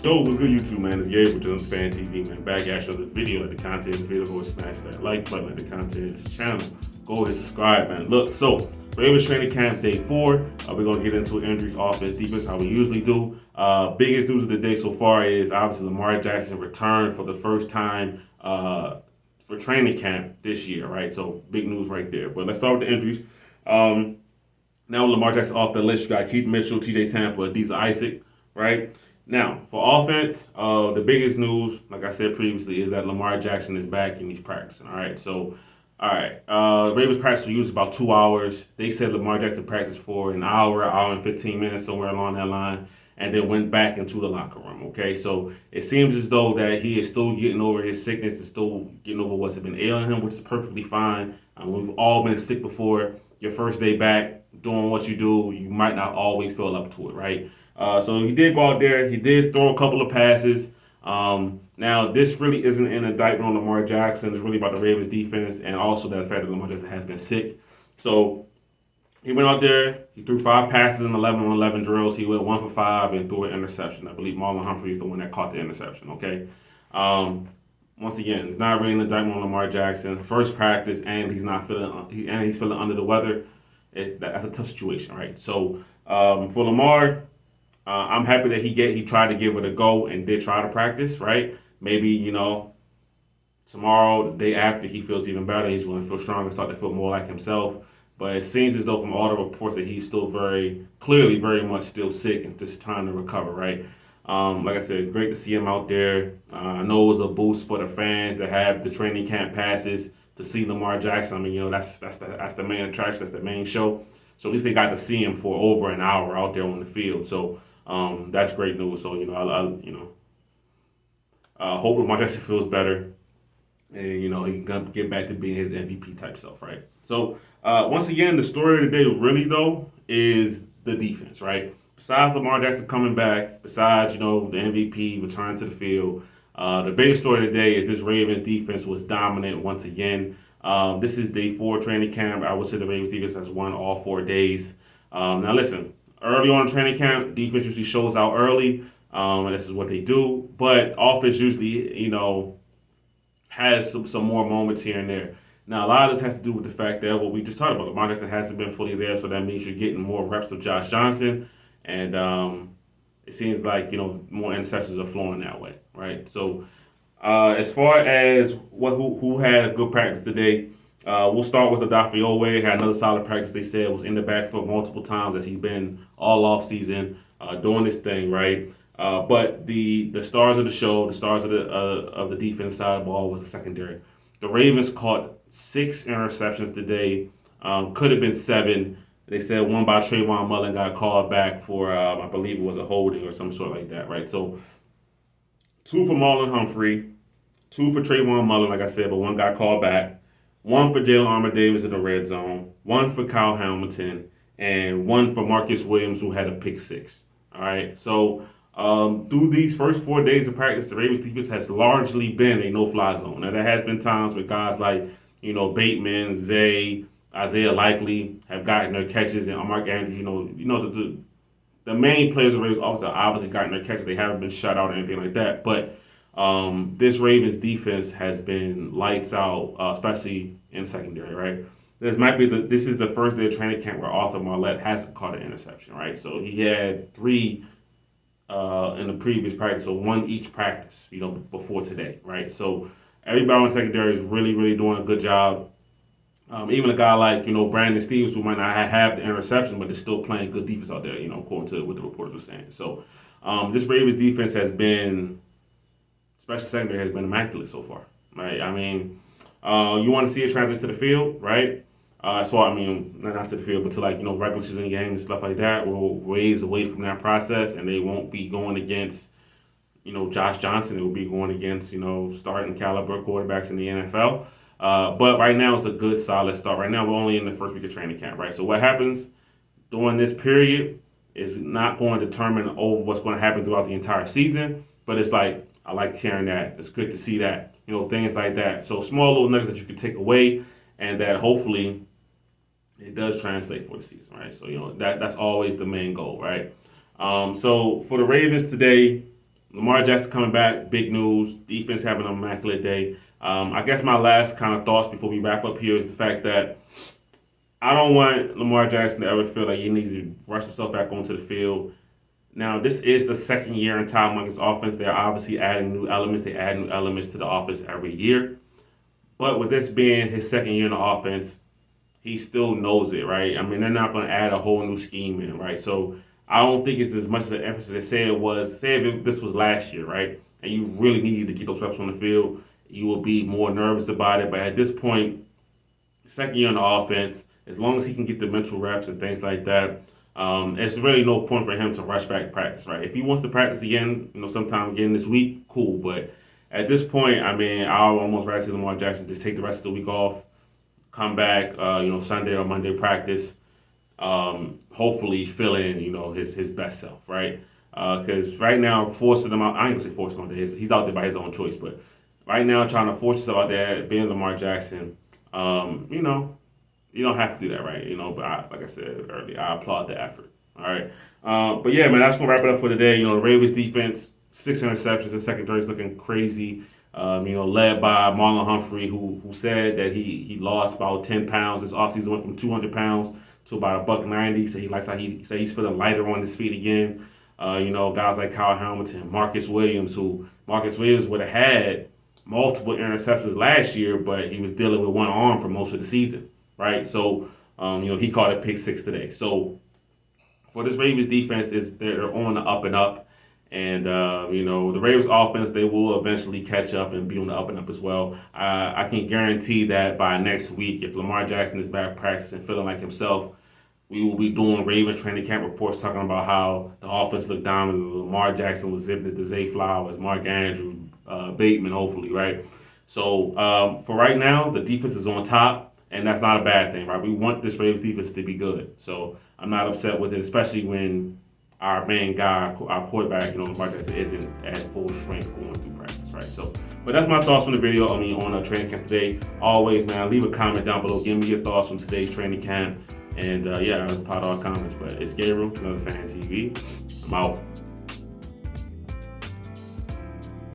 Yo, what's good YouTube, man? It's Gabe with Fan TV, man. Back at you with the video, like the content, the video, go smash that like button, like the content, this channel. Go ahead, subscribe, man. Look, so Ravens training camp day 4. We're gonna get into injuries, offense, defense, how we usually do. Biggest news of the day so far is obviously Lamar Jackson returned for the first time for training camp this year, right? So big news right there. But let's start with the injuries. Now with Lamar Jackson off the list, you got Keith Mitchell, T.J. Tampa, Adisa Isaac, right? Now, for offense, the biggest news, like I said previously, is that Lamar Jackson is back and he's practicing. All right, so, all right, Ravens practice will use about 2 hours. They said Lamar Jackson practiced for an hour and 15 minutes, somewhere along that line, and then went back into the locker room. Okay, so it seems as though that he is still getting over his sickness, is still getting over what's been ailing him, which is perfectly fine. We've all been sick before. Your first day back, doing what you do, you might not always feel up to it, right? So he did go out there. He did throw a couple of passes. Now, this really isn't an indictment on Lamar Jackson. It's really about the Ravens defense and also the fact that Lamar Jackson has been sick. So he went out there. He threw 5 passes in 11-on-11 drills. He went 1 for 5 and threw an interception. I believe Marlon Humphrey is the one that caught the interception, okay? Once again, it's not really an indictment on Lamar Jackson. First practice, and he's feeling under the weather. That's a tough situation, right? So for Lamar, I'm happy that he tried to give it a go and did try to practice, right? Maybe, tomorrow, the day after, he feels even better. He's going to feel stronger, start to feel more like himself. But it seems as though from all the reports that he's still very much still sick and just trying to recover, right? Like I said, great to see him out there. I know it was a boost for the fans that have the training camp passes to see Lamar Jackson. I mean, that's the main attraction, that's the main show. So at least they got to see him for over an hour out there on the field. So that's great news. So hope Lamar Jackson feels better, and he can get back to being his MVP type self, right? So once again, the story of the day really though is the defense, right? Besides Lamar Jackson coming back, besides the MVP returning to the field, the biggest story of the day is this Ravens defense was dominant once again. This is day 4 training camp. I would say the Ravens defense has won all 4 days. Now listen, early on in training camp, defense usually shows out early, and this is what they do. But offense usually, has some more moments here and there. Now, a lot of this has to do with the fact that what we just talked about, Lamar Jackson hasn't been fully there, so that means you're getting more reps of Josh Johnson, and it seems like more interceptions are flowing that way, right? So, as far as who had a good practice today, we'll start with Odafe had another solid practice. They said was in the backfield multiple times as he's been all off season doing this thing, right? But the stars of the show, the stars of the defense side of the ball was the secondary. The Ravens caught 6 interceptions today. Could have been 7. They said one by Trayvon Mullen got called back for, I believe it was a holding or some sort like that, right? So 2 for Marlon Humphrey, 2 for Trayvon Mullen, like I said, but 1 got called back. 1 for Jalen Armour-Davis in the red zone. 1 for Kyle Hamilton, and 1 for Marcus Williams, who had a pick 6. All right, so through these first 4 days of practice, the Ravens defense has largely been a no-fly zone. Now, there has been times with guys like, Bateman, Zay, Isaiah Likely have gotten their catches, and Mark Andrews, the main players of the Ravens also obviously gotten their catches. They haven't been shut out or anything like that. But this Ravens defense has been lights out, especially in secondary, right? This is the first day of training camp where Arthur Marlette hasn't caught an interception, right? So he had 3 in the previous practice, so 1 each practice, before today, right? So everybody in secondary is really doing a good job. Even a guy like, Brandon Stevens, who might not have the interception, but is still playing good defense out there, according to what the reporters were saying. So this Ravens defense has been, especially secondary, has been immaculate so far, right? I mean, you want to see it translate to the field, right? Not to the field, but to regular season games and stuff like that. Will ways away from that process, and they won't be going against, Josh Johnson. It will be going against, starting caliber quarterbacks in the NFL. But right now it's a good, solid start. Right now we're only in the first week of training camp, right? So what happens during this period is not going to determine over what's going to happen throughout the entire season. But it's I like hearing that. It's good to see that, things like that. So small little nuggets that you can take away, and that hopefully it does translate for the season, right? So that's always the main goal, right? So for the Ravens today, Lamar Jackson coming back, big news. Defense having an immaculate day. I guess my last kind of thoughts before we wrap up here is the fact that I don't want Lamar Jackson to ever feel like he needs to rush himself back onto the field. Now, this is the second year in Todd Monken's offense. They're obviously adding new elements. They add new elements to the offense every year. But with this being his second year in the offense, he still knows it, right? I mean, they're not going to add a whole new scheme in, right? So I don't think it's as much as an emphasis as say it was. Say if this was last year, right? And you really needed to get those reps on the field, you will be more nervous about it. But at this point, second year in the offense, as long as he can get the mental reps and things like that, it's really no point for him to rush back to practice, right? If he wants to practice again, sometime again this week, cool. But at this point, I mean, I'll almost rather see Lamar Jackson just take the rest of the week off, come back, Sunday or Monday practice, hopefully feeling, his best self, right? Because right now, forcing him out, I ain't gonna say forcing him out there, he's out there by his own choice, but right now, trying to force yourself out there, being Lamar Jackson, you don't have to do that, right? But like I said earlier, I applaud the effort. All right. But yeah, man, that's gonna wrap it up for today. The Ravens defense, 6 interceptions. The secondary is looking crazy. Led by Marlon Humphrey, who said that he lost about 10 pounds this offseason, went from 200 pounds to about a buck 90. So he likes how he said he's feeling lighter on his feet again. Guys like Kyle Hamilton, Marcus Williams would have had multiple interceptions last year, but he was dealing with one arm for most of the season, right? So, he caught a pick six today. So, for this Ravens defense, they're on the up and up. And, the Ravens offense, they will eventually catch up and be on the up and up as well. I can guarantee that by next week, if Lamar Jackson is back practicing, feeling like himself, we will be doing Ravens training camp reports talking about how the offense looked dominant. Lamar Jackson was zipping it to Zay Flowers, Mark Andrews, Bateman, hopefully, right? So for right now, the defense is on top, and that's not a bad thing, right? We want this Ravens defense to be good. So I'm not upset with it, especially when our main guy, our quarterback, Lamar Jackson, isn't at full strength going through practice, right? So, but that's my thoughts on the video. On training camp today. Always, man, leave a comment down below. Give me your thoughts on today's training camp. And I was proud of all comments. But it's Gabriel, another Fan TV. I'm out.